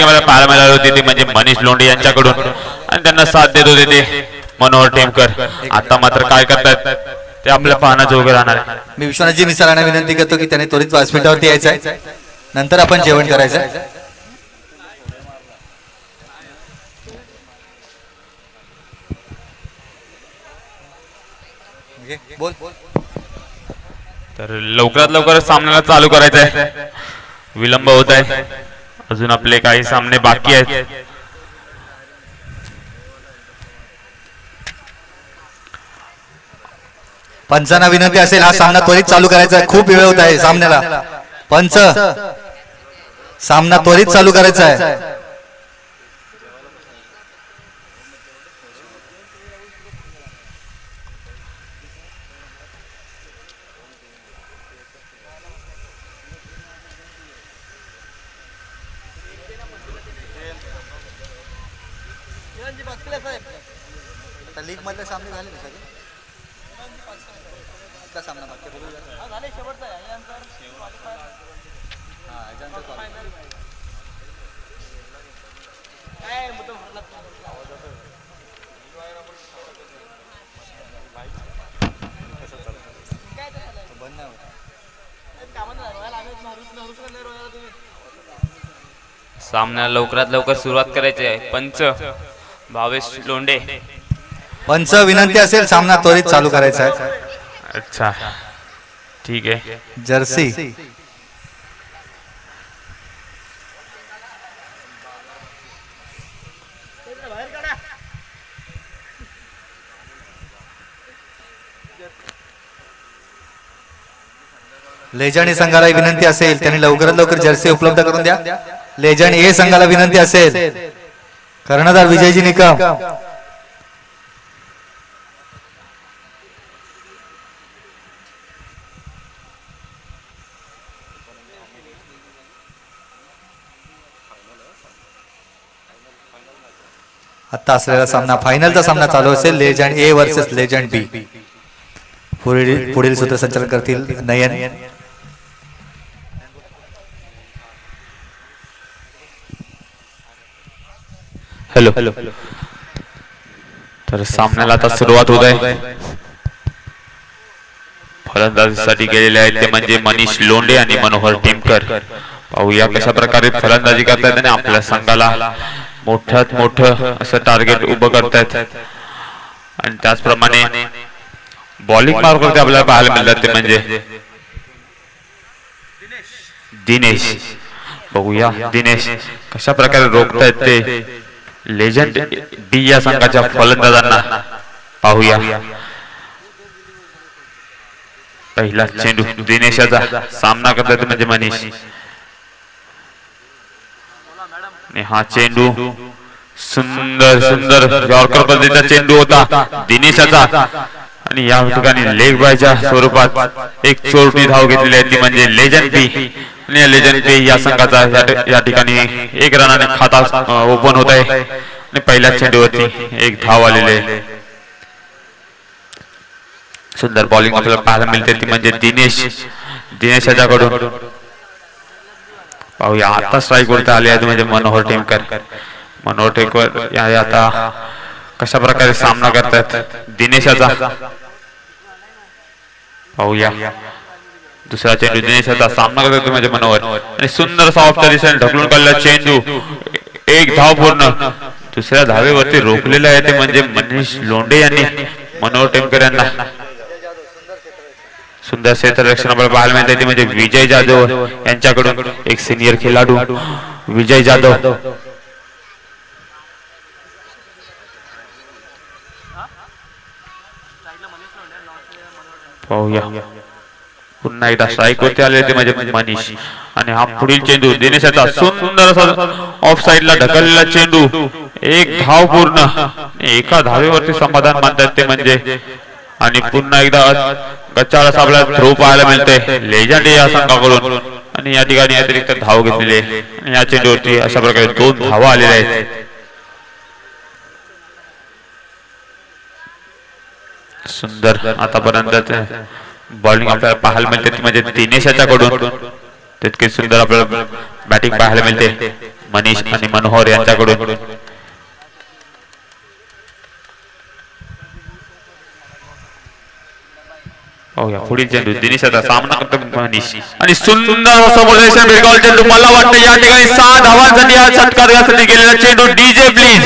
Batting मला पाहायला मिळाली होती ती म्हणजे मनीष लोंढे यांच्याकडून आणि त्यांना साथ देत होते ते मनोहर टेमकर. आता मात्र काय करतात ते आपल्या पाहण्याचं उभे राहणार आहे. मी विश्वनाथजी मिसाळांना विनंती करतो की त्याने त्वरित व्यासपीठावरती यायचं आहे, नंतर आपण जेवण करायचं आहे. बोल. तर लवकरात लवकर सामन्याला चालू करायचं आहे, विलंब होत आहे, अजून आपले काही सामने बाकी आहेत. पंचांना विनंती असेल हा सामना त्वरित चालू करायचा आहे, खूप वेळ होत आहे सामन्याला. पंच सामना त्वरित चालू करायचा आहे. लीग मधले सामने झाले ना सगळे. कुठला सामना मागच्या बघूया. झाले शेवटचा आहे यानंतर हां यानंतर फायनल काय मुद्दा भरला काय ते बंद नाही होत कामं नाही रोयाला आम्ही नरूच नाही रोयाला तुम्ही. सामन्याला लवकरात लवकर सुरुवात करायची आहे. पंच भावेश लोंढे. पंच विनंती असेल सामना त्वरित चालू करायचा आहे. अच्छा ठीक आहे. जर्सी लेजंड ए संघाला विनंती असेल त्यांनी लवकरात लवकर जर्सी उपलब्ध करून द्या. लेजंड ए संघाला विनंती असेल कर्णधार विजयजी निकम. आता असलेला सामना फायनलचा सामना चालू असेल, लेजंड ए वर्सेस लेजंड बी. पुढील सूत्रसंचालन करतील नयन. हॅलो. तर सामन्याला आता सुरुवात होत आहे. फलंदाजीसाठी गेलेले आहेत ते म्हणजे मनीष लोंढे आणि मनोहर टेमकर. पाहूया कशा प्रकारे फलंदाजी करतायत आणि आपल्या संघाला मोठ्यात मोठं असं टार्गेट उभं करतायत. आणि त्याचप्रमाणे बॉलिंग मार्गावरती आपल्याला पाहायला मिळतात ते म्हणजे दिनेश. बघूया दिनेश कशा प्रकारे रोखतायत ते लेजंड बी या संघाच्या फलंदाजांना. पाहूया पहिला चेंडू दिनेशाचा सामना करतात म्हणजे मनीष. हा चेंडू सुंदर सुंदर यॉर्कर पद्धतीचा चेंडू होता दिनेशाचा आणि या ठिकाणी लेग बायच्या स्वरूपात एक चोरटी धाव घेतलेली आहे ती म्हणजे लेजंड बी. आणि लेजंड बी या संघाचा या ठिकाणी एक रनाने खाता ओपन होत आहे आणि पहिल्या चेंडूवरती एक धाव आलेली आहे. सुंदर बॉलिंग आपल्याला पाहायला मिळते ती म्हणजे दिनेशाच्याकडून. पाहूया आता स्ट्राईक वरती आले आहेत म्हणजे मनोहर टेमकर. मनोहर टेमकर आता कशा प्रकारे सामना करतात दिनेशाचा. पाहूया दुसरा चेंडू दिनेशाचा सामना करतो म्हणजे मनोहर आणि सुंदर सॉफ्ट दिशेने ढकलून काढलेला चेंडू एक धाव पूर्ण. दुसऱ्या धावेवरती रोखलेला आहे ते म्हणजे मनीष लोंढे यांनी मनोहर टेमकर यांना. सुंदर क्षेत्ररक्षण आपल्याला पाहायला मिळते ते म्हणजे विजय जाधव यांच्याकडून एक सिनियर खेळाडू विजय जाधव. पाहूया पुन्हा एकदा स्ट्राईक वरती आले ते म्हणजे मनीष आणि हा पुढील चेंडू दिनेशाचा सुंदर असा ऑफ साइडला ढकललेला चेंडू एक धाव पूर्ण. एका धावेवरती समाधान मानतात ते म्हणजे. आणि पुन्हा एकदा गच्चाळ असा आपल्याला थ्रो पाहायला मिळते लेजंड या संघाकडून आणि या ठिकाणी अतिरिक्त धाव घेतलेली आहे. या चेंडूवरती अशा प्रकारे 2 धावा आलेल्या आहेत. सुंदर आतापर्यंत बॉलिंग आपल्याला पाहायला मिळते म्हणजे दिनेशाच्याकडून तितके सुंदर आपल्याला बॅटिंग पाहायला मिळते मनीष आणि मनोहर यांच्याकडून. पाहूया पुढील चेंडू दिनेशाचा सामना करतो मनीष आणि सुंदर असं बोलायचं बिरगाव चेंडू. मला वाटतं या ठिकाणी 6 धावांसाठी हा षटकार यासाठी गेलेला चेंडू. DJ please.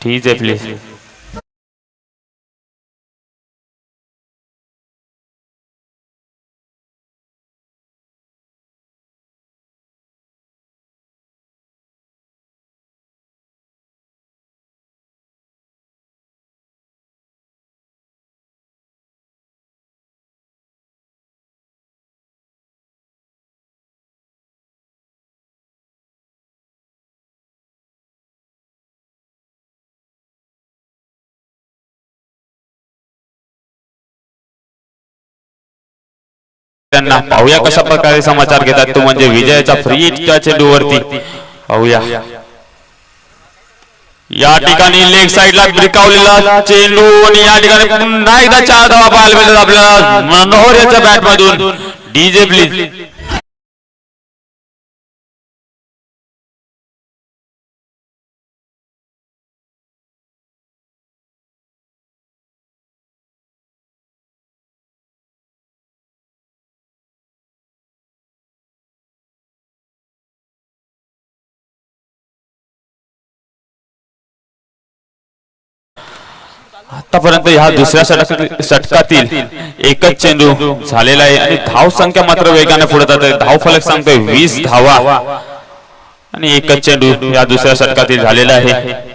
DJ please. त्यांना पाहूया कशा प्रकारे समाचार घेतात तो म्हणजे विजयाचा फ्री हिटच्या चेंडूवरती. पाहूया या ठिकाणी लेग साइडला ब्रिकावलेला चेंडू आणि या ठिकाणी पुन्हा एकदा 4 धावा पाहायला मिळतात आपल्याला मनोहर यांच्या बॅट मधून. DJ please. आतापर्यंत ह्या दुसऱ्या षटकातील एकच चेंडू झालेला आहे आणि धाव संख्या मात्र वेगाने पुढे जाते. धाव फलक सांगतोय 20 धावा आणि एकच चेंडू या दुसऱ्या षटकातील झालेला आहे.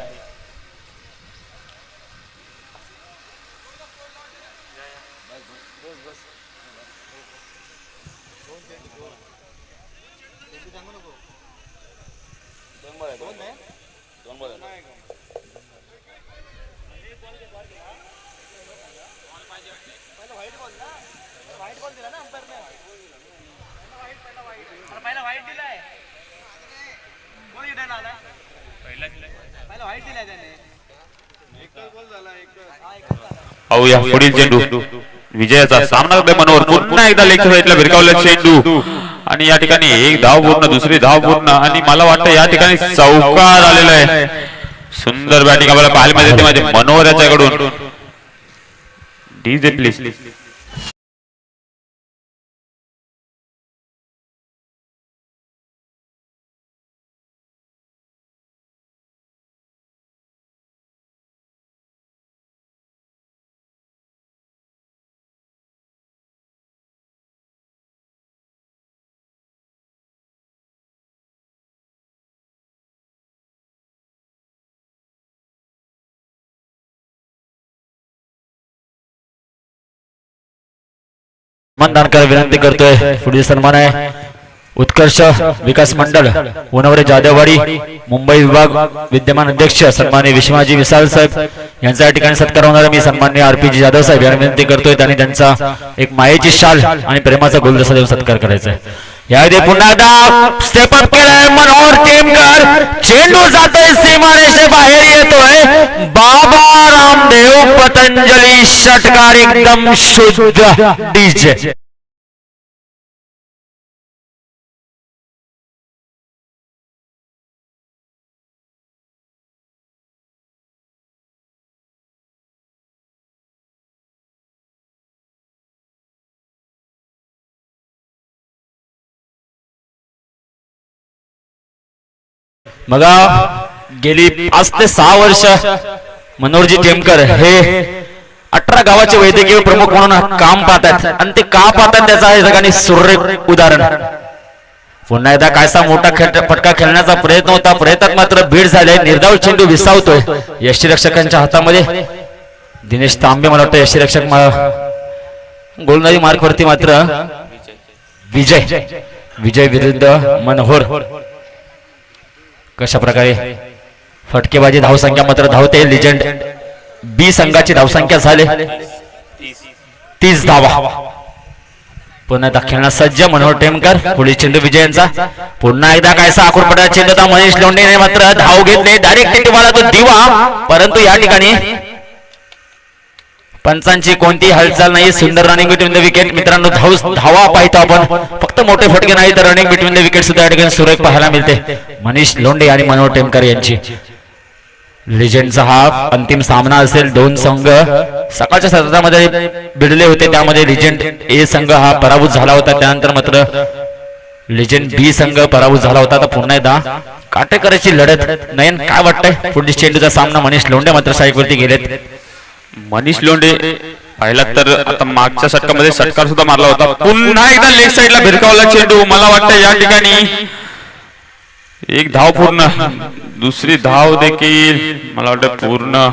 पाहूया पुढील चेंडू विजयाचा सामना मनोहर पुन्हा एकदा लेगच्या साईडला भिरकावला चेंडू आणि या ठिकाणी एक धाव पूर्ण दुसरी धाव पूर्ण आणि मला वाटतं या ठिकाणी चौकार आलेला आहे. सुंदर बॅटिंग आपल्याला पाहायला मिळते माझे मनोहर याच्याकडून. DJ please. सन्मानदान विनंती करतोय. पुढील सन्मान आहे उत्कर्ष विकास मंडळ उनवरे जाधववाडी मुंबई विभाग विद्यमान अध्यक्ष सन्माननीय विश्वनाथजी विसाल साहेब यांचा या ठिकाणी सत्कार होणार आहे. मी सन्माननीय आरपीजी जाधव साहेब यांना विनंती करतोय त्यांनी त्यांचा एक मायेची शाल आणि प्रेमाचा गुलदस्ता देऊन सत्कार करायचा आहे. यामध्ये पुन्हा एकदा स्टेप अप केलाय मनोहर टेमकर. चेंडू जातोय सीमारेषे बाहेर येतोय. बाबा रामदेव पतंजली षटकार एकदम शुद्ध डीजे. बघा गेली 5 ते 6 वर्ष मनोहरजी टेमकर हे 18 गावाचे वैद्यकीय प्रमुख म्हणून काम पाहतात आणि ते का पाहतात त्याचा या ठिकाणी सुरेख उदाहरण. पुन्हा एकदा कायसा मोठा फटका खेळण्याचा प्रयत्न होता. प्रयत्नात मात्र बीड झाले. निर्धाव चेंडू विसावतोय यष्टीरक्षकांच्या हातामध्ये. दिनेश तांबे मला वाटतं यष्टीरक्षक गोलंदाजी मार्कवरती मात्र विजय विरुद्ध मनोहर. कशा प्रकारे फटकेबाजी धावसंख्या मात्र धावते. लिजेंड बी संघाची धावसंख्या झाले 30 धावा. पुन्हा एकदा खेळण्यास सज्ज मनोहर टेमकर. पुढील चेंडू विजयांचा. पुन्हा एकदा कायसा आकुरपटा चेंडू होता. मनीष लोंढेने मात्र धाव घेतले. डायरेक्ट टिटीवाला तो दिवा. परंतु या ठिकाणी पंचांची कोणती हालचाल नाही. सुंदर रनिंग बिटवीन द विकेट. मित्रांनो धावा पाहतो आपण. फक्त मोठे फटके नाही तर रनिंग बिटवीन द विकेट सुद्धा या ठिकाणी सुरेख पाहायला मिळते. मनीष लोंढे आणि मनोहर टेमकर यांची. लिजेंडचा हा अंतिम सामना असेल. दोन संघ सकाळच्या सत्रामध्ये भिडले होते. त्यामध्ये लिजेंड ए संघ हा पराभूत झाला होता. त्यानंतर मात्र लिजेंड बी संघ पराभूत झाला होता. तर पुन्हा एकदा काटेकराची लढत. नयन काय वाटतंय पुढील चेंडूचा सामना. मनीष लोंढे मात्र स्ट्राईकवरती गेलेत. मनीष लोंढे पाहिला तर आता मागच्या षटकामध्ये षटकार सुद्धा मारला होता. पुन्हा एकदा लेग साईडला भिरकावला चेंडू. मला वाटतं या ठिकाणी एक धाव पूर्ण दुसरी धाव देखील मला वाटतं पूर्ण.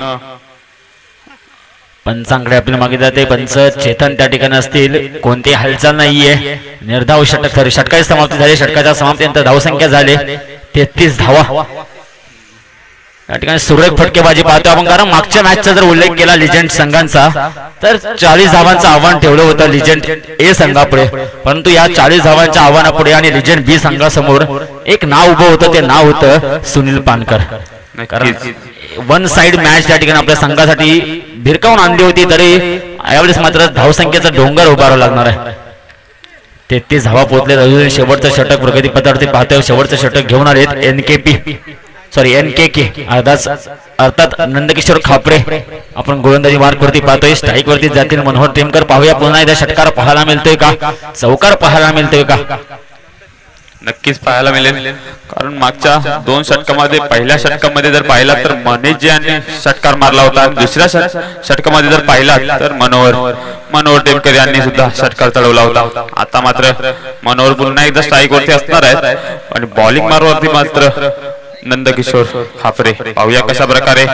पंचांकडे आपल्या मागे जाते. पंच चेतन त्या ठिकाणी असतील. कोणती हालचाल नाहीये. निर्धाव षटक षटकाची समाप्ती झाली. षटकाच्या समाप्तीनंतर धावसंख्या झाले 33 धावा. या ठिकाणी सुरेख फटकेबाजी पाहतो आपण. कारण मागच्या मॅचचा जर उल्लेख केला लिजेंड संघांचा तर 40 धावांचं आव्हान ठेवलं होतं लिजेंड ए संघापुढे. परंतु या 40 धावांच्या आव्हानापुढे आणि लिजेंड बी संघासमोर एक नाव उभं होतं. ते नाव होतं सुनील पानकर. कारण वन साइड मॅच त्या ठिकाणी आपल्या संघासाठी भिरकावून आणली होती. तरी यावेळेस मात्र धावसंख्येचा डोंगर उभारावा लागणार आहे. 33 धावा पोहोचले. अजून शेवटचं षटक प्रगतीपथावरती पाहतोय. शेवटचं षटक घेऊन आलेत एनके अर्थात नंदकिशोर खापरे. आपण गोलंदाजी मार्कवरती पाहतोय. स्ट्राईक वरती जातील मनोहर टेमकर. पाहूया पुन्हा एकदा षटकार पाहायला मिळतोय का. चौकार पाहायला मिळतोय का. नक्कीच पाहायला मिळेल. कारण मागच्या 2 षटकामध्ये पहिल्या षटकामध्ये जर पाहिला तर मनीष यांनी षटकार मारला होता. दुसऱ्या षटकामध्ये जर पाहिला तर मनोहर टेमकर यांनी सुद्धा षटकार चढवला होता. आता मात्र मनोहर पुन्हा एकदा स्ट्राईक वरती असणार आहेत आणि बॉलिंग मारवरती मात्र नंदकिशोर खापरे. पाहूया कशा प्रकारे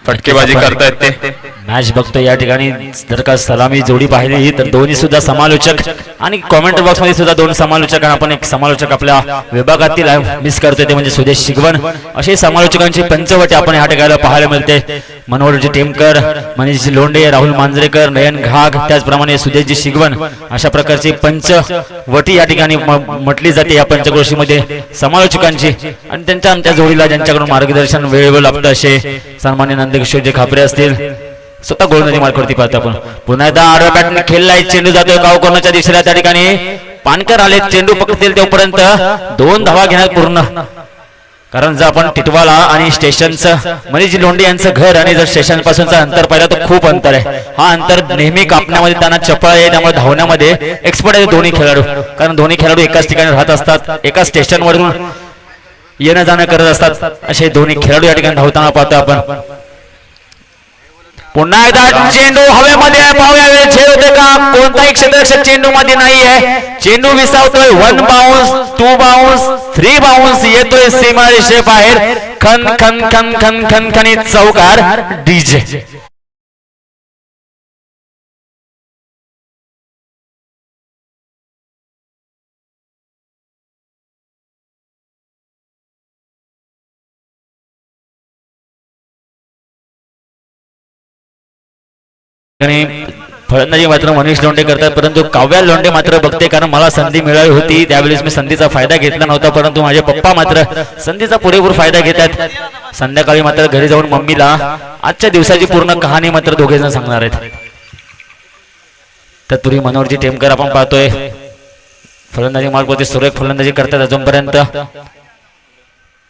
फटकेबाजी करतायत ते. मॅच बघतो या ठिकाणी जर का सलामी जोडी पाहिली तर दोन्ही सुद्धा समालोचक आणि कॉमेंट बॉक्स मध्ये सुद्धा दोन समालोचक, आपण एक समालोचक आपल्या विभागातील मिस करतोय ते म्हणजे सुदेश शिगवण. असे समालोचकांची पंचवटी आपण या ठिकाणी पाहायला मिळते. मनोहरजी टेमकर, मनीष लोंढे, राहुल मांजरेकर, नयन घाग, त्याचप्रमाणे सुदेशजी शिगवण अशा प्रकारची पंचवटी या ठिकाणी म्हटली जाते या पंचक्रोशीमध्ये समालोचकांची. आणि त्यांच्या आमच्या जोडीला ज्यांच्याकडून मार्गदर्शन वेळेवर लाभतं असे सन्मान्य नंदकिशोरजी खापरे असतील, स्वतः गोलंदाजी मार्गावरती पाहतो आपण. पुन्हा एकदा आडव्या बॅटने खेळलाय, चेंडू जातोय गाव कोणाच्या दिशेला. त्या ठिकाणी पानकर आले, चेंडू पकडतील तोपर्यंत 2 धावा घेण्यात पूर्ण. कारण जर आपण टिटवाला आणि स्टेशनचं मनीष लोंढे यांचं घर आणि जर स्टेशन पासूनचं अंतर पाहिलं तर खूप अंतर आहे. हा अंतर नेहमी कापण्यामध्ये त्यांना चपळ आहे, त्यामुळे धावण्यामध्ये एक्सपर्ट आहे दोन्ही खेळाडू. कारण दोन्ही खेळाडू एकाच ठिकाणी राहत असतात, एका स्टेशनवरून येणं जाणं करत असतात. असे दोन्ही खेळाडू या ठिकाणी धावताना पाहतो आपण. पुन्हा एकदा चेंडू हवेमध्ये पाहूया वेळ झेल होते का. कोणताही क्षेत्ररक्षक चेंडू मध्ये नाहीये. चेंडू विसावतोय. 1 बाउन्स, 2 बाउन्स, 3 बाउन्स येतोय सीमारेषे बाहेर. खन खन खन खन खन खनित चौकार डीजे. फलंदाजी मात्र मनीष लोंढे करतात, परंतु काव्या लोंढे मात्र बघते. कारण मला संधी मिळाली होती त्यावेळेस मी संधीचा फायदा घेतला नव्हता, परंतु माझे पप्पा मात्र संधीचा पुरेपूर फायदा घेतात. संध्याकाळी मात्र घरी जाऊन मम्मीला आजच्या दिवसाची पूर्ण कहाणी मात्र दोघे जण सांगणार आहेत. तत्पूर्वी मनोहरजी टेमकर आपण पाहतोय फलंदाजी मार्गावरती सुरेख फलंदाजी करतात. अजूनपर्यंत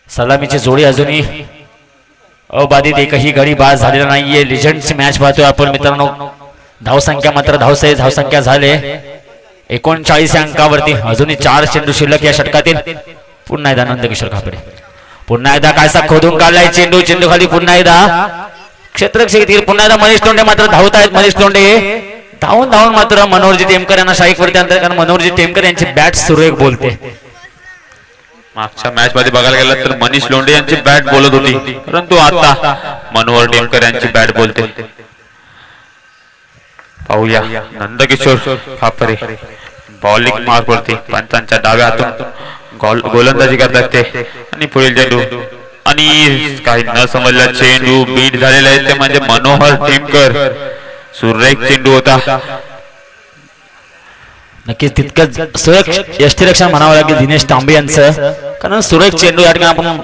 सलामीची जोडी अजूनही अबाधित, एकही गडी बाद झालेला नाहीये. लिजंडची मॅच पाहतोय आपण मित्रांनो. धावसंख्या मात्र धावसंख्या झाले 39 अंकावरती. अजूनही 4 चेंडू शिल्लक या षटकातील. पुन्हा एकदा नंदकिशोर खापरे, पुन्हा एकदा कायसा खोदून काढलाय चेंडू. चेंडू खाली पुन्हा एकदा क्षेत्ररक्षक. पुन्हा एकदा मनीष लोंढे मात्र धावत आहेत. मनीष लोंढे धावून मात्र मनोहरजी टेमकर यांना शाईकवरती आणतात. कारण मनोहरजी टेमकर यांची बॅट सुरेख बोलते. मागच्या मॅच मध्ये बघायला गेलं तर मनीष लोंढे यांची बॅट बोलत होती, परंतु आता मनोहर टेमकर यांची बॅट बोलते. पाहूया नंदकिशोर खापरे बॉलिंग मार्गवरती पंचांच्या डाव्या हातून गोलंदाजी करतात ते. आणि पुढील चेंडू आणि काही न समजला चेंडू बीट झालेला आहे ते म्हणजे मनोहर टेमकर. सुरेख चेंडू होता. नक्कीच तितकंच सुरेख यष्टीरक्षण म्हणावं लागेल दिनेश तांबे यांचं. कारण सुरेख चेंडू या ठिकाणी आपण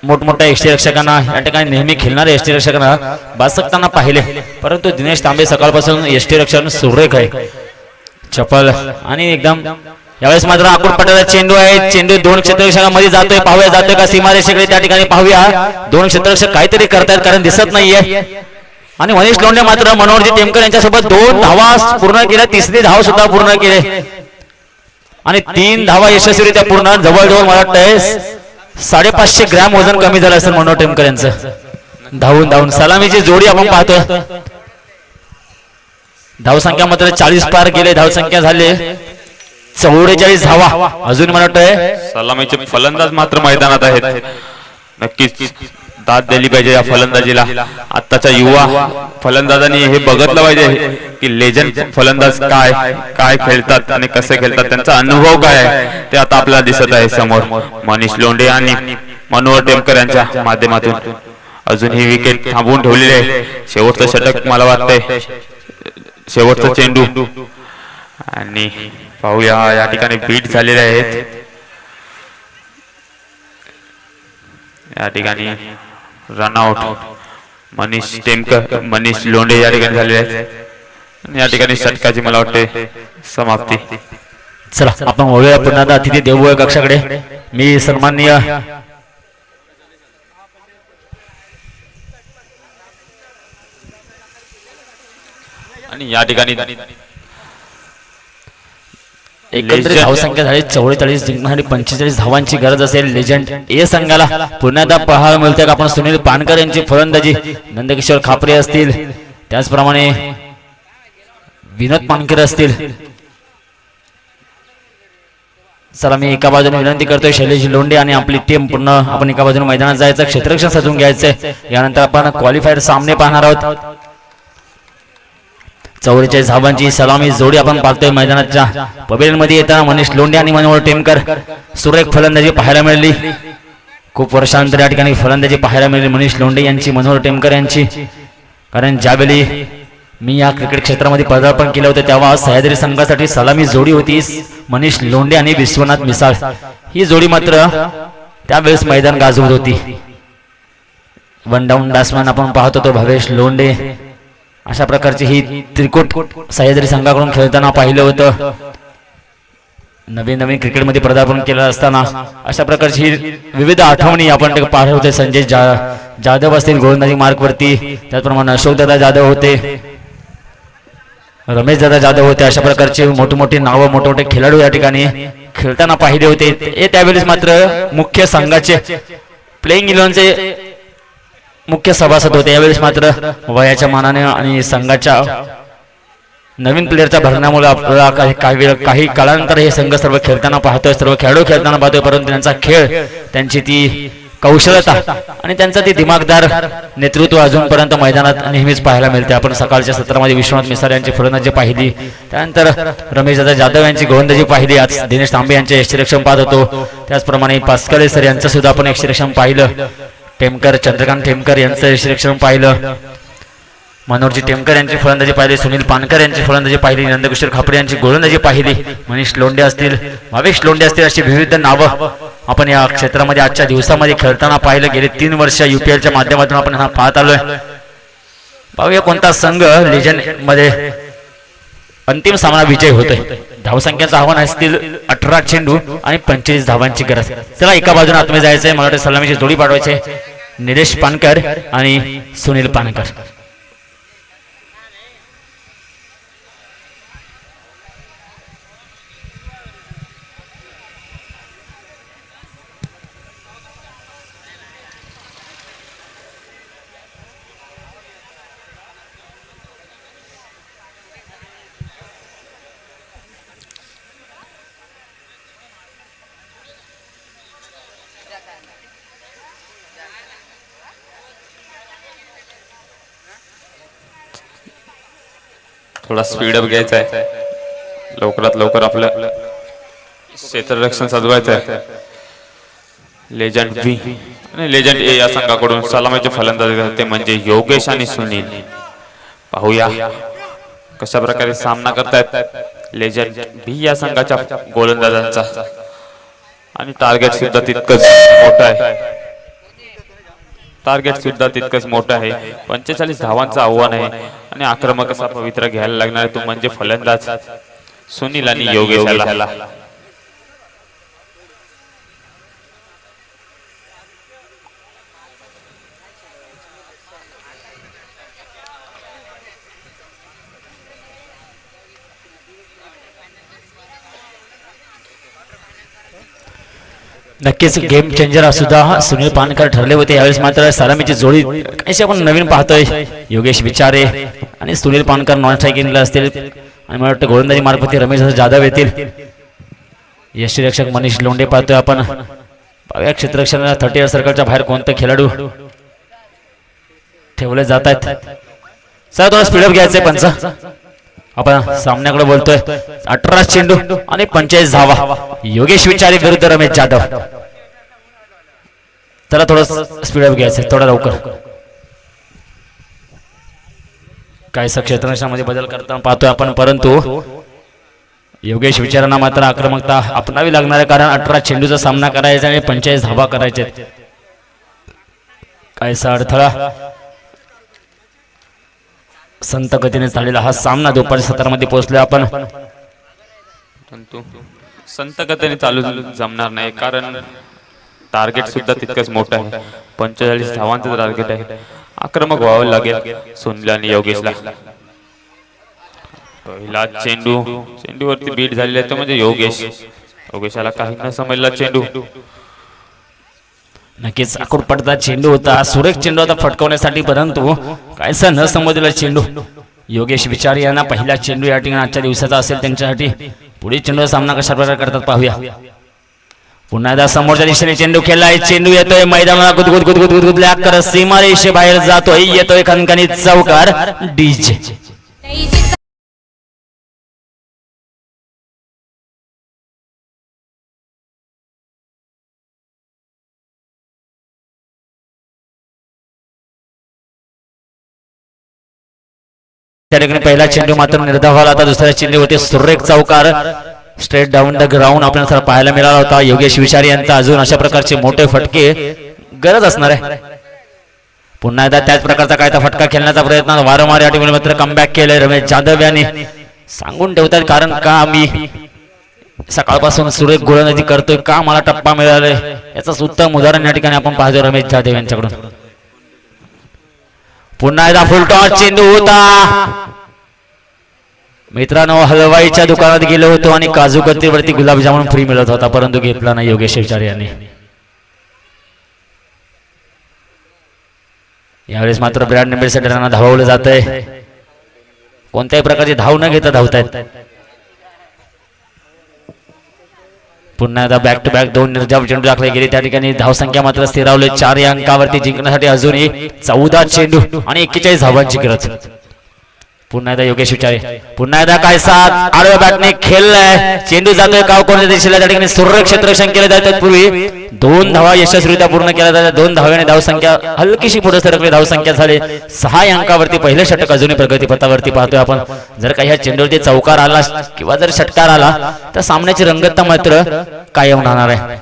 मोठमोठ्या यष्टीरक्षकांना या ठिकाणी नेहमी खेळणाऱ्या यष्टीरक्षकांना बासकताना पाहिले, परंतु दिनेश तांबे सकाळपासून यष्टीरक्षण सुरेख आहे, चपल आणि एकदम. यावेळेस मात्र आकुड पटाला चेंडू आहे. चेंडू 2 क्षेत्ररक्षकांमध्ये जातोय. पाहूया जातोय का सीमारेषेकडे. त्या ठिकाणी पाहूया 2 क्षेत्ररक्षक काहीतरी करतायत कारण दिसत नाहीये. आणि मनीष लोंढे मात्र मनोहरजी टेमकर यांच्यासोबत 2 धावा पूर्ण केल्या. 3री धाव सुद्धा पूर्ण केले आणि 3 धावा यशस्वीरित्या पूर्ण. जवळजवळ मला वाटतंय 550 ग्रॅम वजन कमी झालं असेल मनोहर टेमकर यांचं धावून. सलामीची जोडी आपण पाहतोय. धावसंख्या मात्र 40 पार गेले. धावसंख्या झाले 44 धावा. अजून मला वाटतंय सलामीचे फलंदाज मात्र मैदानात आहेत. नक्कीच दाद दिली पाहिजे या फलंदाजीला. आताच्या युवा फलंदाजांनी हे बघितलं पाहिजे की लेजंड फलंदाज काय खेळतात आणि कसे खेळतात, त्यांचा अनुभव काय आहे ते आता आपल्याला दिसत आहे समोर. मनीष लोंढे आणि मनोहर टेमकर यांच्या माध्यमातून अजून ही विकेट थांबवून ठेवलेली आहे. शेवटचं षटक मला वाटतंय, शेवटचा चेंडू. आणि पाहूया या ठिकाणी बीट झालेले आहेत. या ठिकाणी रनआउट मनीष लोंढे या ठिकाणी झालेले आहेत. या ठिकाणी षटकाची मला वाटते समाप्ती. चला आपण वळूया पुन्हा अतिथी देवभोय कक्षाकडे. मी सन्माननीय आणि या ठिकाणी एकंदरीत धावसंख्या झाली 44 जिंकण्यासाठी 45 धावांची गरज असेल लेजंड ए संघाला. पुन्हा एकदा पाहायला मिळते का आपण सुनील पानकर यांची फलंदाजी, नंदकिशोर खापरे असतील, त्याचप्रमाणे विनोद पानकर असतील. चला मी एका बाजूने विनंती करतोय शैलेश लोंढे आणि आपली टीम पूर्ण आपण एका बाजूने मैदानात जायचं, क्षेत्ररक्षण सजवून घ्यायचंय. यानंतर आपण क्वालिफायर सामने पाहणार आहोत. 44 धावांची सलामी जोडी आपण पाहतोय मैदानाच्या पवेलियन मध्ये येताना मनीष लोंढे आणि मनोहर टेमकर सुरेख फलंदाजी पाहायला मिळाली. खूप वर्षांतर या ठिकाणी फलंदाजी पाहायला मिळाली मनीष लोंढे यांची, मनोहर टेमकर यांची. कारण ज्यावेळी मी या क्रिकेट क्षेत्रामध्ये पदार्पण केलं होतं तेव्हा सह्याद्री संघासाठी सलामी जोडी होती मनीष लोंढे आणि विश्वनाथ मिसाळ. ही जोडी मात्र त्यावेळेस मैदान गाजवत होती. वन डाऊन बॅट्समॅन आपण पाहत होतो भावेश लोंढे. अशा प्रकारची ही त्रिकोट सह्याद्री संघाकडून खेळताना पाहिलं होतं. नवीन नवीन क्रिकेटमध्ये पदार्पण केलं असताना अशा प्रकारची ही विविध आठवणी आपण पाहत होते. संजय जाधव असतील गोलंदाजी मार्कवरती, त्याचप्रमाणे अशोकदादा जाधव होते, रमेशदादा जाधव होते. अशा प्रकारचे मोठमोठे नावं, मोठमोठे खेळाडू या ठिकाणी खेळताना पाहिले होते. हे त्यावेळेस मात्र मुख्य संघाचे प्लेइंग 11चे मुख्य सभासद होते. यावेळेस मात्र वयाच्या मानाने आणि संघाच्या नवीन प्लेअरच्या भरण्यामुळे आपल्याला काही काळानंतर हे संघ सर्व खेळताना पाहतोय, सर्व खेळाडू खेळताना पाहतोय. परंतु त्यांचा खेळ, त्यांची ती कौशलता आणि त्यांचं ते दिमागदार नेतृत्व अजूनपर्यंत मैदानात नेहमीच पाहायला मिळते. आपण सकाळच्या सत्रामध्ये विश्वनाथ मिसाळ यांची फलंदाजी पाहिली, त्यानंतर रमेशदादा जाधव यांची गोलंदाजी पाहिली, आज दिनेश तांबे यांचे यष्टिरक्षण पाहत होतो. त्याचप्रमाणे पास्कले सर यांचं सुद्धा आपण यष्टिरक्षण पाहिलं. टेमकर, चंद्रकांत टेमकर यांचं यष्टिरक्षण पाहिलं. मनोहरजी टेमकर यांची फलंदाजी पाहिली, सुनील पानकर यांची फलंदाजी पाहिली, नंदकिशोर खापरे यांची गोलंदाजी पाहिली, मनीष लोंढे असतील, भावेश लोंढे असतील, अशी विविध नावं आपण या क्षेत्रामध्ये आजच्या दिवसामध्ये खेळताना पाहिलं. गेले 3 वर्ष UPLच्या माध्यमातून आपण हा पाहत आलोय. पाहूया कोणता संघ लेजंड मध्ये अंतिम सामना विजय होतोय. धावसंख्येचं आव्हान असतील 18 चेंडू आणि 45 धावांची गरज. चला एका बाजूने आतमध्ये जायचंय. मला वाटतं सलामीची जोडी पाठवायचे निलेश पानकर आणि सुनील पानकर. थोडा स्पीडअप घ्यायचा आहे, लवकरात लवकर आपलं क्षेत्ररक्षण सजवायचं आहे. लेजंड बी आणि लेजंड ए या संघाकडून सलामीचे फलंदाजी करते म्हणजे योगेश आणि सुनील. पाहूया कशा प्रकारे सामना करतायत लेजंड बी या संघाच्या गोलंदाजांचा. आणि टार्गेट सुद्धा तितकंच मोठं आहे. टार्गेट सुद्धा तितकंच मोठं आहे. 45 धावांचं आव्हान आहे आणि आक्रमक असा पवित्र घ्यायला लागणार आहे तो म्हणजे फलंदाज सुनील आणि योगेशाला. नक्कीच गेम चेंजर सुद्धा सुनील पानकर ठरले होते. यावेळेस मात्र सलामीची जोडी काहीशी आपण नवीन पाहतोय. योगेश विचारे आणि सुनील पानकर नॉन स्ट्रायकिंगला असतील आणि मला वाटतं गोलंदाजी मार्फत रमेश जाधव येतील. यष्टिरक्षक मनीष लोंढे पाहतोय आपण. पाहूया क्षेत्ररक्षणाला 30 सर्कलच्या बाहेर कोणते खेळाडू ठेवले जात आहेत. चला थोडा स्पीडअप घ्यायचंय पंच. आपण सामन्याकडे बोलतोय. 18 चेंडू आणि 45 धावा. योगेश विचारे विरुद्ध रमेश जाधव. चला थोडं स्पीडअप घ्यायचं, थोडा लवकर. काहीसा क्षेत्ररक्षणामध्ये बदल करताना पाहतोय आपण, परंतु योगेश विचारांना मात्र आक्रमकता अपनावी लागणार आहे. कारण 18 चेंडूचा सामना करायचा आणि 45 धावा करायचे. काहीसा अडथळा संत गतीने चाललेला हा सामना दुपारी 17 मध्ये पोहोचलोय आपण. संत गतीने चालू जमणार नाही कारण टार्गेट सुद्धा तितकंच मोठं आहे. 45 धावांचं टार्गेट आहे. आक्रमक व्हावं लागेल सुनील आणि योगेशला. पहिला चेंडूवरती बीट झालेला आहे तो म्हणजे योगेशाला काही न समजला चेंडू. नक्कीच आकुड पडता चेंडू होता, सुरेख चेंडू होता फटकवण्यासाठी, परंतु काहीसा न समजलेला चेंडू. योगेश विचारे यांना पहिला चेंडू या ठिकाणी आजच्या दिवसाचा असेल त्यांच्यासाठी. पुढील चेंडूचा सामना कशा प्रकारे करतात पाहूया. पुन्हा एकदा समोरच्या दिशेने चेंडू खेळलाय. चेंडू येतोय मैदानाला गुदगुद गुदगुद गुदगुदल्या कर सीमारेषे बाहेर जातोय. येतोय खणखणीत चौकार. डीजे त्या ठिकाणी पहिला चेंडू मात्र निर्धावाला, आता दुसऱ्या चेंडूवरती सुरेख चौकार स्ट्रेट डाऊन द ग्राउंड आपल्याला पाहायला मिळाला होता. योगेश विचारी यांचा अजून अशा प्रकारचे मोठे फटके गरज असणार आहे. पुन्हा एकदा त्याच प्रकारचा कायदा फटका खेळण्याचा प्रयत्न वारंवार या ठिकाणी मात्र कमबॅक केलंय रमेश जाधव यांनी. सांगून ठेवतात कारण का मी सकाळपासून सुरेख गोलंदाजी करतोय, का मला टप्पा मिळालाय, याचं उत्तम उदाहरण या ठिकाणी आपण पाहतो रमेश जाधव यांच्याकडून. पुन्हा एकदा फुल टॉस चेंडू होता. मित्रांनो, हलवाईच्या दुकानात गेलो होतो आणि काजू कत्तीवरती गुलाबजामुन फ्री मिळत होता, परंतु घेतला नाही योगेश विचारे यांनी. यावेळेस मात्र ब्रॅड नेंबेसाठी त्यांना धाववलं जात आहे. कोणत्याही प्रकारची धाव न घेता धावतायत. पुन्हा एकदा बॅक टू बॅक 2 निर्धाव चेंडू दाखले गेले. त्या ठिकाणी धावसंख्या मात्र स्थिरावले 4 या अंकावरती. जिंकण्यासाठी अजूनही 14 चेंडू आणि 41 धावांची गरज. पुन्हा एकदा योगेश विचारे, पुन्हा एकदा काय साथ आडव्या बॅटने खेळलाय. चेंडू जातोय काव कोणत्या दिशेला. त्या ठिकाणी सुरेख क्षेत्ररक्षण केले जातात. पूर्वी 2 धावा यशस्वीरित्या पूर्ण केल्या जातात. 2 धाव्याने धावसंख्या हलकीशी पुढे सरकली. धावसंख्या झाली 6 अंकावरती. पहिलं षटक अजूनही प्रगतीपथावरती पाहतोय आपण. जर काही ह्या चेंडूवरती चौकार आला किंवा जर षटकार आला तर सामन्याची रंगतता मात्र कायम राहणार आहे,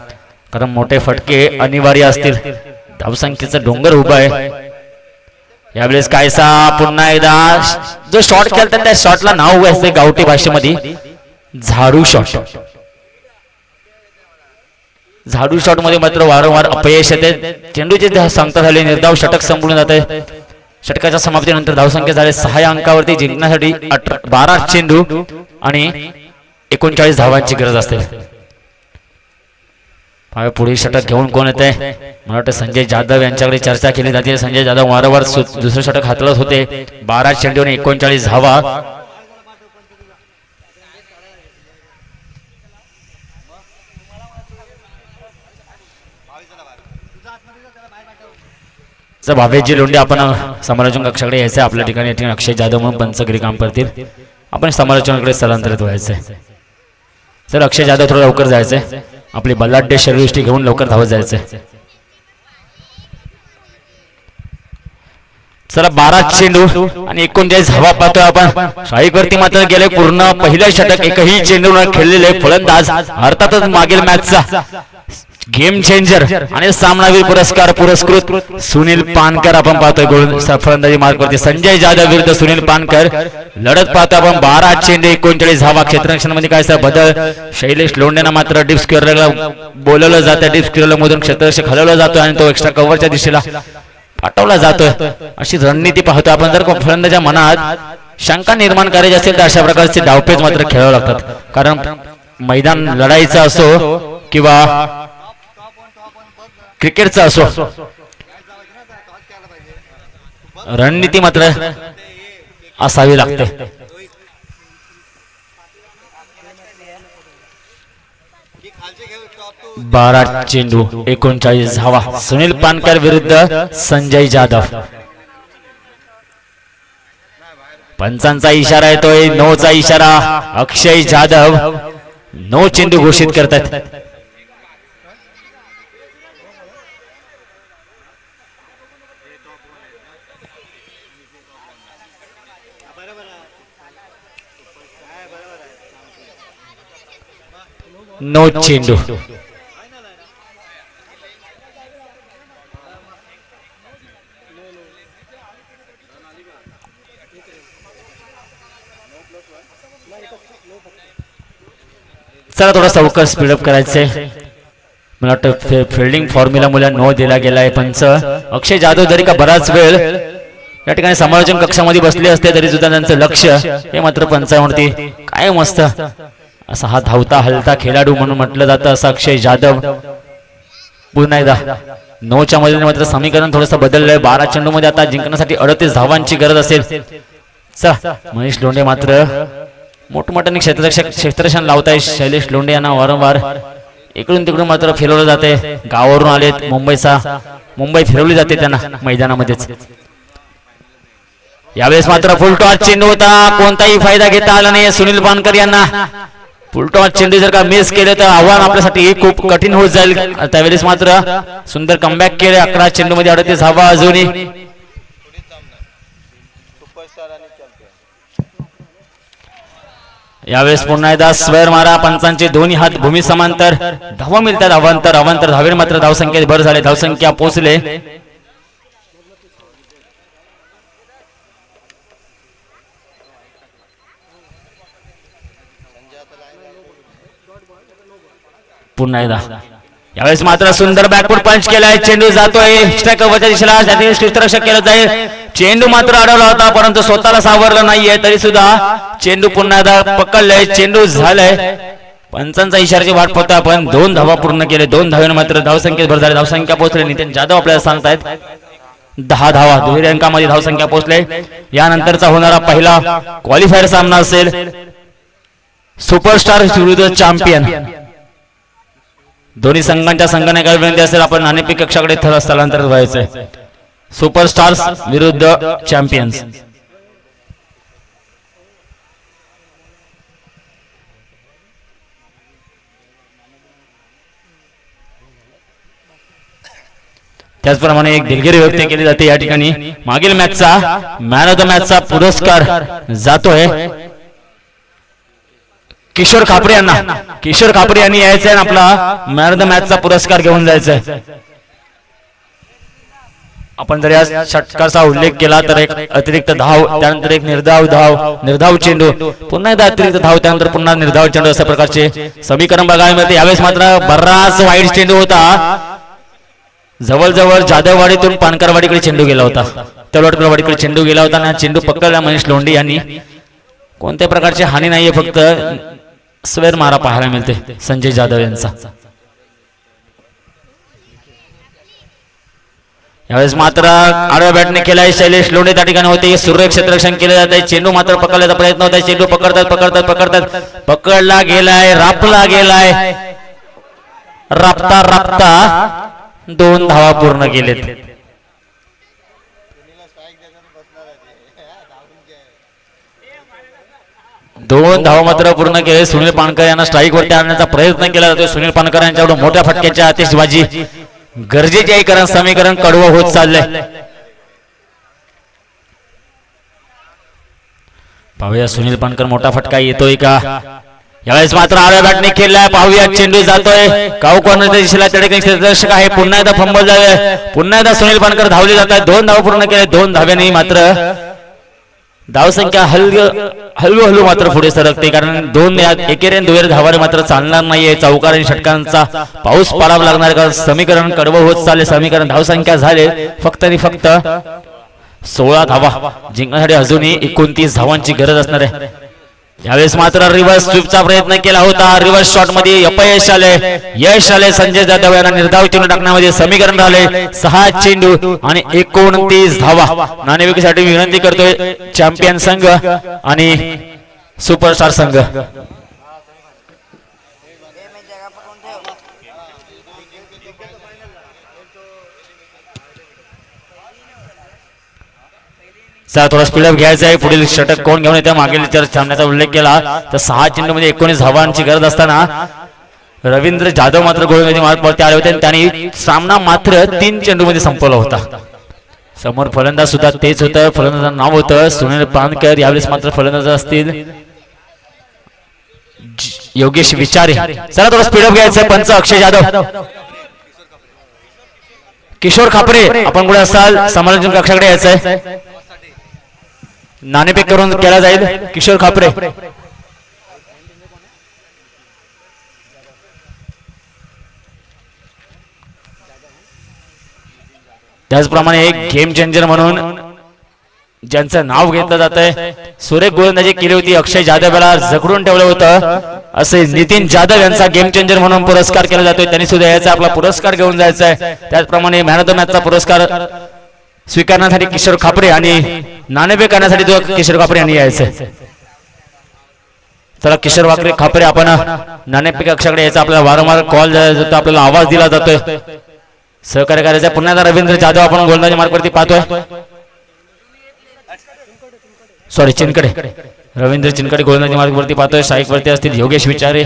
कारण मोठे फटके अनिवार्य असतील. धावसंख्येचा डोंगर उभा आहे. यावेळेस कायसा पुन्हा एकदा जो शॉट खेळतात त्या शॉटला नाव असते गावठी भाषेमध्ये झाडू शॉट. झाडू शॉट मध्ये मात्र वारंवार अपयश येते. चेंडूची सांगता झाली. निर्धाव षटक संपवून जाते. षटकाच्या समाप्तीनंतर धावसंख्या झाली 6 अंकावरती. जिंकण्यासाठी 12 चेंडू आणि 39 धावांची गरज असते. पुढील षटक घेऊन कोण येते? मला वाटतं संजय जाधव यांच्याकडे चर्चा केली जाते. संजय जाधव वारंवार दुसरं षटक हातळत होते. 12 चेंडू आणि 39 धावा. भावेशजी लोंढे आपण समालोचन कक्षाकडे यायचं. आपल्या ठिकाणी अक्षय जाधव म्हणून पंचगिरी काम करतील. आपण समालोचनाकडे स्थलांतरित व्हायचंय. सर अक्षय जाधव थोडं लवकर जायचंय. आपली बलाढ्य शरीरयष्टी घेऊन लवकर धावत जायचंय. चला 12 चेंडू आणि 39 धावा पाहतोय आपण. शाहीवरती मात्र गेले पूर्ण पहिलं षटक एकही चेंडू न खेळलेले फलंदाज, अर्थातच मागील मॅचचा गेम चेंजर आणि सामनावीर पुरस्कार पुरस्कृत सुनील पानकर आपण पाहतोय. फलंदाजी मार्कवरती संजय जाधव विरुद्ध सुनील पानकर लढत पाहतो आपण. 12 चेंडू 39 धावा. क्षेत्ररक्षणामध्ये काय बदल? शैलेश लोंढेना मात्र डीप स्क्वेअरला बोलवलं जातं. डीप स्क्वेअरला मधून क्षेत्ररक्षक हलवला जातो आणि तो एक्स्ट्रा कव्हरच्या दिशेला पाठवला जातोय. अशी रणनीती पाहतो आपण. जर फलंदाजा मनात शंका निर्माण करायची असेल तर अशा प्रकारचे डावपेच मात्र खेळावे लागतात, कारण मैदान लढाईचं असो किंवा क्रिकेटचा असो, रणनीती मात्र असावी लागते. बारा चेंडू 39 धावा. सुनील पानकर विरुद्ध संजय जाधव. पंचांचा इशारा येतोय. 9चा इशारा. अक्षय जाधव 9 चेंडू घोषित करतात. नो चेंडू. चला थोडा सावकाश स्पीडअप करायचंय. मला वाटतं फिल्डिंग फॉर्म्युला मुळे नो दिला गेलाय. पंच अक्षय जाधव जरी का बराच वेळ या ठिकाणी समालोचन कक्षामध्ये बसले असते तरी सुद्धा त्यांचं लक्ष हे मात्र पंचावरती काय मस्त असा हा धावता हलता खेळाडू म्हणून म्हटलं जातं असं अक्षय जाधव. पुन्हा एकदा 9च्या मध्ये मात्र समीकरण थोडंसं बदललंय. 12 चेंडू मध्ये आता जिंकण्यासाठी 38 धावांची गरज असेल. चला महेश लोंढे मात्र मोठमोठ्याने क्षेत्ररक्षण लावताय. शैलेश लोंढे यांना वारंवार इकडून तिकडून मात्र फिरवलं जाते. गावावरून आलेत. मुंबई फिरवली जाते त्यांना मैदानामध्येच. यावेळेस मात्र फुलटॉस चेंडू होता. कोणताही फायदा घेता आला नाही सुनील पानकर यांना. फुलटॉस चेंडू जर का मिस केले तर आव्हान आपल्यासाठी खूप कठीण होत जाईल. त्यावेळेस मात्र सुंदर कमबॅक केले. 11 चेंडू मध्ये 38 धावा. अजूनही यावेळेस पुन्हा एकदा स्वेर मारा, पंचांचे दोन्ही हात भूमी समांतर, धावा मिळतात अवांतर अवांतर धावेर मात्र धावसंख्येत भर झाले, धावसंख्या पोहोचले पुन्हा एकदा. यावेळेस मात्र सुंदर बॅकवर्ड पंच केलाय, चेंडू जातोय स्ट्रायकर वरच्या दिशेला, त्यातील क्षेत्ररक्षक केलं जाईल, चेंडू मात्र अडवला होता परंतु स्वतःला सावरलं नाहीये, तरी सुद्धा चेंडू पुन्हा एकदा पकडलाय, चेंडू झालाय, पंचांचा इशाऱ्याची वाट पाहतो आपण. 2 धावा पूर्ण केले, 2 धावेने मात्र धावसंख्येत भर झाले, धावसंख्या पोहोचले. नितीन जाधव आपल्याला सांगतायत 10 धावा दुहेरी अंकामध्ये धावसंख्या पोहोचले. यानंतरचा होणारा पहिला क्वालिफायर सामना असेल सुपरस्टार विरुद्ध चॅम्पियन. दोन्ही संघांच्या संघाने विनंती असेल आपण नाणेफेक कक्षाकडे स्थलांतरित व्हायचंय. सुपरस्टार्स विरुद्ध चॅम्पियन्स. त्याचप्रमाणे एक दिलगिरी व्यक्त केली जाते या ठिकाणी. मागील मॅचचा मॅन ऑफ द मॅचचा पुरस्कार जातोय किशोर खापरे यांना. किशोर खापरे यांनी यायचंय आणि आपला मॅन ऑफ द मॅचचा पुरस्कार घेऊन जायचंय. आपण जर या षटकाचा उल्लेख केला तर एक अतिरिक्त धाव, त्यानंतर एक निर्धाव चेंडू, पुन्हा एकदा अतिरिक्त धाव, त्यानंतर पुन्हा निर्धाव चेंडू, अशा प्रकारचे समीकरण बघायला मिळते. यावेळेस मात्र बराच वाईट चेंडू होता, जवळजवळ जाधववाडीतून पानकरवाडीकडे चेंडू गेला होता, तलवटकरवाडीकडे चेंडू गेला होता आणि चेंडू पकडला मनीष लोंढे यांनी. कोणत्या प्रकारची हानी नाहीये, फक्त स्वेर मारा पाहायला मिळते संजय जाधव यांचा. यावेळेस मात्र आडव्या बॅटने केलाय शैलेश लोंढे त्या ठिकाणी होते. सुरेख क्षेत्ररक्षण केले जात आहे, चेंडू मात्र पकडण्याचा प्रयत्न होता, चेंडू पकडतात, पकडला गेलाय, रापला गेलाय, रापता 2 धावा पूर्ण केलेत. दोन धावा मात्र पूर्ण केले. सुनील पानकर यांना स्ट्राईक वरती आणण्याचा प्रयत्न केला जातो. सुनील पानकर यांच्याकडून मोठ्या फटक्याची आतिषबाजी गरजेची आहे, कारण समीकरण कडवं होत चाललंय. पाहूया सुनील पानकर मोठा फटका येतोय का. यावेळेस मात्र आडव्या बॅटने खेळलाय, पाहूया चेंडू जातोय काऊ कॉर्नरच्या दिशेला, त्या ठिकाणी क्षेत्ररक्षक आहे, पुन्हा एकदा फंबल झाले, पुन्हा एकदा सुनील पानकर धावले जात आहेत. 2 धावा पूर्ण केले, 2 धाव्यांनी मात्र धावसंख्या हळूहळू मात्र पुढे सरकते, कारण 2 एकेरी दुहेरी धावाने मात्र चालणार नाहीये. चौकार आणि षटकांचा पाऊस पाडावा लागणार, कारण समीकरण कडवं होत चालले. समीकरण धावसंख्या झाले फक्त आणि फक्त 16 धावा, जिंकण्यासाठी अजूनही 29 धावांची गरज असणार आहे. यावेळेस मात्र रिव्हर्स स्वीपचा प्रयत्न केला होता, रिव्हर्स शॉट मध्ये अपयश आले. संजय जाधव यांना निर्धाव चेंडू टाकण्यामध्ये समीकरण झाले 6 चेंडू आणि 29 धावा. नाणेफेकीसाठी विनंती करतोय चॅम्पियन संघ आणि सुपरस्टार संघ. थोडा स्पीडअप घ्यायचा आहे. पुढील षटक कोण घेऊन येते, मागील सामन्याचा उल्लेख केला तर 6 चेंडू मध्ये 19 धावांची गरज असताना रवींद्र जाधव मात्र गोलंदाजी मार्गावरती आले होते आणि त्यांनी सामना मात्र 3 चेंडू मध्ये संपवला होता. समोर फलंदाज सुद्धा तेच होतं, फलंदाजाचं नाव होतं सुनील पानकर. यावेळेस मात्र फलंदाज असतील योगेश विचारे. चला थोडा स्पीडअप घ्यायचं. पंच अक्षय जाधव, किशोर खापरे आपण कुठे असाल समालोचन कक्षाकडे यायचंय. नाणेफेक करून केला जाईल. किशोर खापरे, त्याचप्रमाणे एक गेम चेंजर म्हणून ज्यांचं नाव घेतलं जात आहे, सुरेख गोलंदाजी केली होती, अक्षय जाधव याला जखडून ठेवलं होतं, असे नितीन जाधव यांचा गेम चेंजर म्हणून पुरस्कार केला जातोय. त्यांनी सुद्धा याचा आपला पुरस्कार घेऊन जायचा आहे. त्याचप्रमाणे मॅन ऑफ द मॅचचा पुरस्कार स्वीकारण्यासाठी किशोर खापरे आणि नाणेफेक करण्यासाठी किशोर खापरे यांनी यायचंय. चला किशोर खापरे आपण नाणेफेक कक्षाकडे यायचं. आपल्याला वारंवार कॉल जातो, आपल्याला आवाज दिला जातोय, सहकार्य करायचं. पुन्हा एकदा रवींद्र जाधव आपण गोलंदाजी मार्गावरती पाहतोय. सॉरी चिनकडे, रवींद्र चिनकडे गोलंदाजी मार्गावरती पाहतोय. स्ट्राईक वरती असतील योगेश विचारे.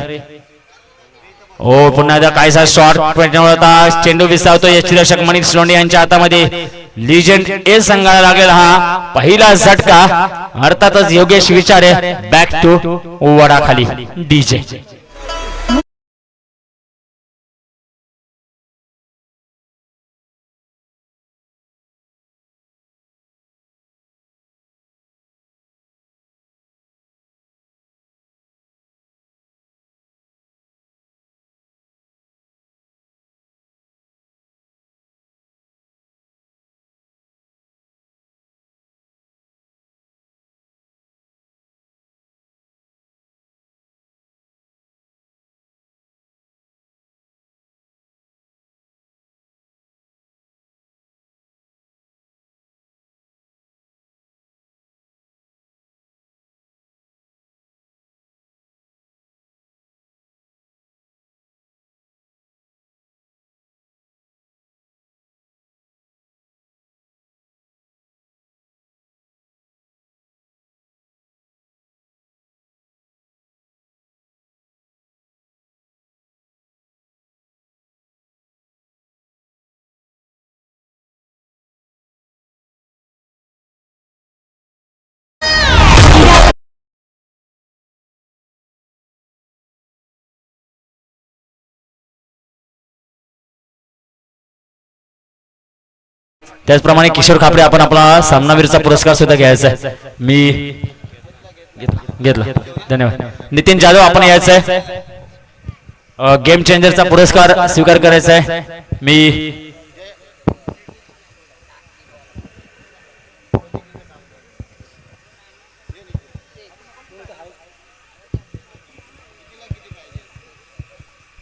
पुन्हा एकदा कायसा शॉट होता, चेंडू विसावतो. यष्टीरक्षक मनीष लोंढे यांच्या हातामध्ये लिजेंड ए संघाला लागेल हा पहिला झटका. अर्थातच योगेश विचारे बॅक टू वडाखाली डीजे. त्याचप्रमाणे किशोर खापरे आपण आपला सामनावीरचा पुरस्कार सुद्धा घ्यायचा आहे. मी घेतला धन्यवाद. नितीन जाधव आपण यायचं आहे. गेम चेंजरचा पुरस्कार स्वीकार करायचा आहे. मी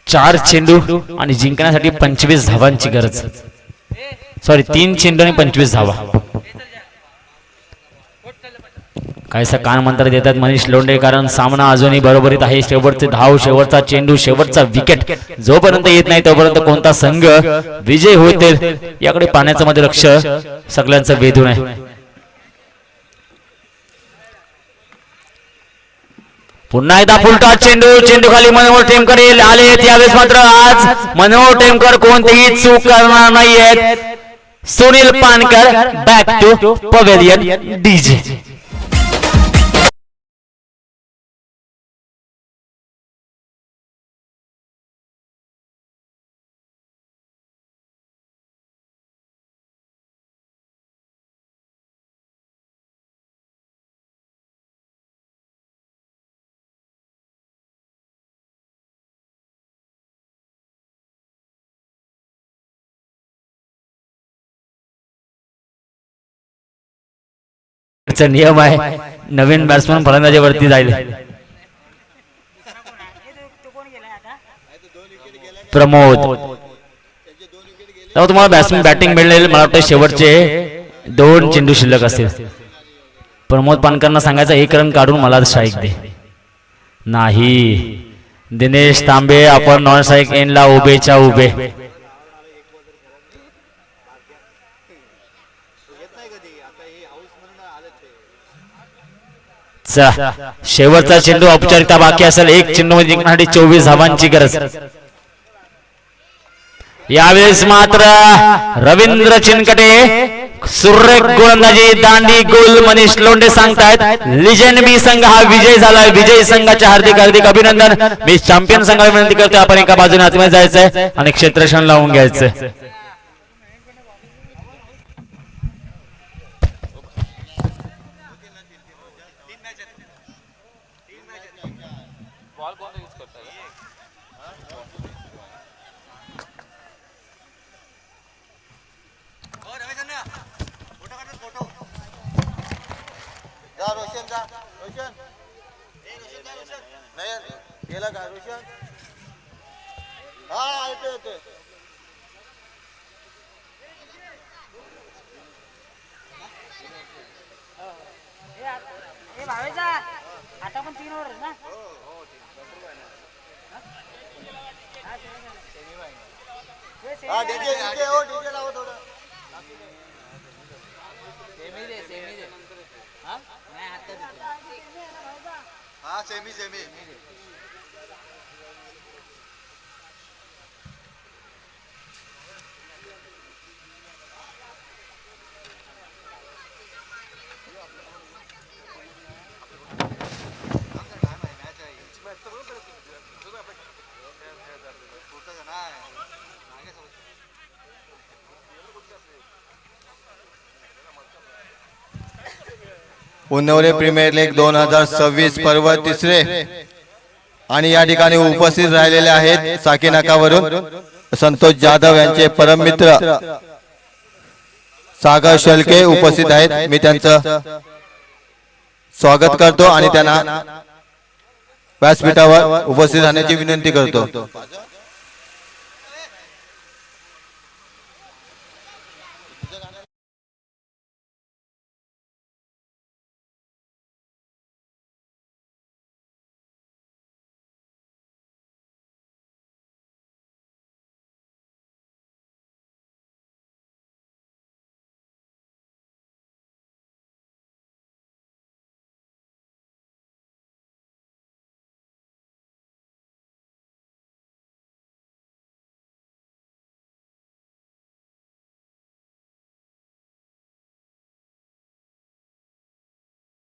चार चेंडू आणि जिंकण्यासाठी 25 धावांची गरज. सॉरी 3 चेंडू आणि 25 धावा. काहीसा कान मंत्र देतात मनीष लोंढे, कारण सामना अजूनही बरोबरीत आहे. शेवटचे धाव, शेवटचा चेंडू, शेवटचा विकेट जोपर्यंत येत नाही तोपर्यंत कोणता संघ विजय होते याकडे पाहण्याचं मध्ये लक्ष सगळ्यांचं वेधून आहे. पुन्हा एकदा फुलटा चेंडू, चेंडू खाली मनोहर टेमकर आले. यावेळेस मात्र आज मनोहर टेमकर कोणतीही चूक करणार नाहीयेत. Sunil Pankar back to pavilion डीजे. नियम आहे, नवीन बॅट्समन फलंदाजीवरती जाईल. प्रमोद तुम्हाला बॅट्समन बॅटिंग मिळेल. मला वाटतं शेवटचे 2 चेंडू शिल्लक असतील. प्रमोद पानकरांना सांगायचं 1 रन काढून मला स्ट्राईक दे. नाही, दिनेश तांबे आपण नॉन स्ट्राईक एंडला उभेच्या उभे. शेवटचा चेंडू औपचारिकता बाकी असेल. 1 चेंडू मध्ये जिंकण्यासाठी 24 धावांची गरज. यावेळेस मात्र रवींद्र चिनकटे सुरेख गोलंदाजी, दांडी गोल मनीष लोंढे सांगतायत लिजेंड बी संघ हा विजय झालाय. विजयी संघाचे हार्दिक हार्दिक अभिनंदन. मी चॅम्पियन संघाला विनंती करतो आपण एका बाजूने आतमध्ये जायचंय आणि क्षेत्ररक्षण लावून घ्यायचंय. आता पण 3 ओव्हर ना. सेमी उन्नवरे प्रीमियर लीग 2026 पर्व तिसरे आणि या ठिकाणी उपस्थित राहिलेले आहेत साकी नाकावरून संतोष जाधव यांचे परममित्र सागर शेळके उपस्थित आहेत. मी त्यांचं स्वागत करतो आणि त्यांना व्यासपीठावर उपस्थित राहण्याची विनंती करतो.